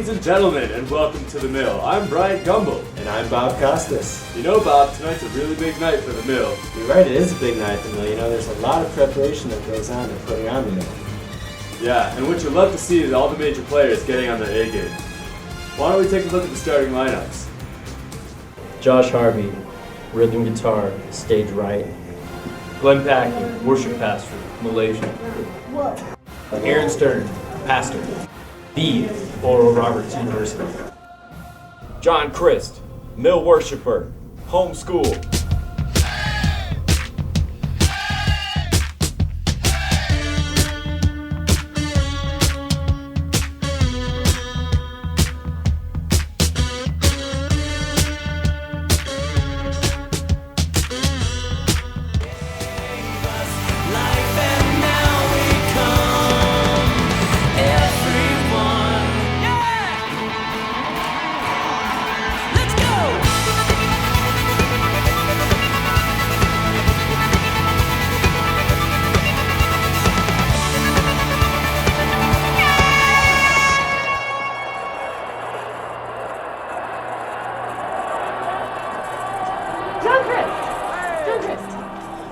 Ladies and gentlemen, and welcome to the Mill. I'm Brian Gumble. And I'm Bob Costas. You know, Bob, tonight's a really big night for the Mill. You're right, it is a big night for the Mill. You know, there's a lot of preparation that goes on to putting on the Mill. Yeah, and what you'll love to see is all the major players getting on their A game. Why don't we take a look at the starting lineups? Josh Harvey, rhythm guitar, stage right. Glenn Packing, worship pastor, Malaysia. Aaron Stern, pastor. The Oral Roberts University. John Christ, mill worshiper, homeschool.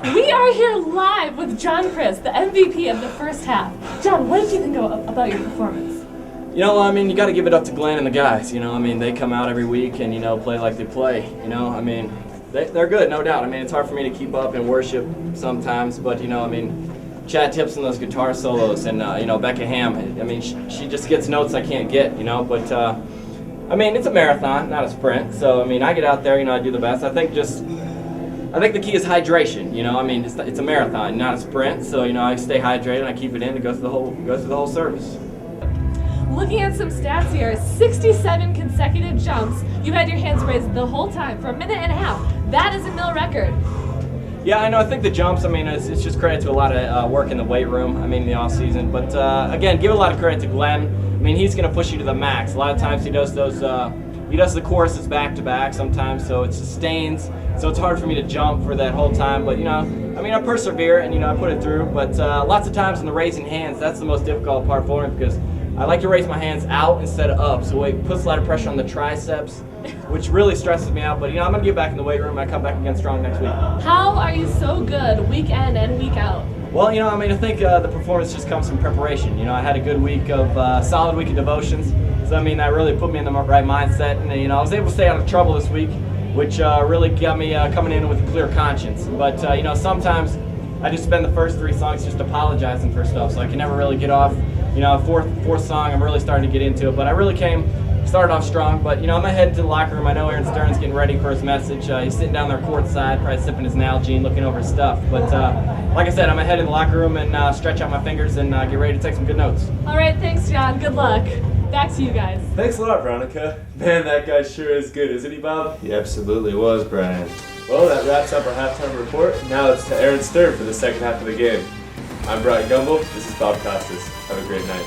We are here live with John Christ, the MVP of the first half. John, what did you think about your performance? You know, I mean, you got to give it up to Glenn and the guys. You know, I mean, they come out every week and, you know, play like they play. You know, I mean, they're good, no doubt. I mean, it's hard for me to keep up and worship sometimes, but, you know, I mean, Chad Tips and those guitar solos and, you know, Becca Ham, I mean, she just gets notes I can't get, you know, but, I mean, it's a marathon, not a sprint. So, I mean, I get out there, you know, I do the best. I think the key is hydration. You know, I mean, it's a marathon, not a sprint. So, you know, I stay hydrated and I keep it in to go through the whole service. Looking at some stats here, 67 consecutive jumps. You've had your hands raised the whole time for a minute and a half. That is a mill record. Yeah, I know. I think the jumps, I mean, it's just credit to a lot of work in the weight room, I mean, in the off season. But again, give a lot of credit to Glenn. I mean, he's going to push you to the max. A lot of times he does those, he does the choruses back to back sometimes, so it sustains. So it's hard for me to jump for that whole time. But, you know, I mean, I persevere and, you know, I put it through. But lots of times in the raising hands, that's the most difficult part for me because I like to raise my hands out instead of up. So it puts a lot of pressure on the triceps, which really stresses me out. But, you know, I'm going to get back in the weight room and I come back again strong next week. How are you so good week in and week out? Well, you know, I mean, I think the performance just comes from preparation. You know, I had a good week of, solid week of devotions. So, I mean, that really put me in the right mindset. And, you know, I was able to stay out of trouble this week, which really got me coming in with a clear conscience. But, you know, sometimes I just spend the first 3 songs just apologizing for stuff, so I can never really get off. You know, fourth song, I'm really starting to get into it. But I really started off strong. But, you know, I'm going to head to the locker room. I know Aaron Stern's getting ready for his message. He's sitting down there courtside, probably sipping his Nalgene, looking over his stuff. But, like I said, I'm going to head in the locker room and stretch out my fingers and get ready to take some good notes. All right, thanks, John. Good luck. Back to you guys. Thanks a lot, Veronica. Man, that guy sure is good, isn't he, Bob? He absolutely was, Brian. Well, that wraps up our halftime report. Now it's to Aaron Stern for the second half of the game. I'm Brian Gumble. This is Bob Costas. Have a great night.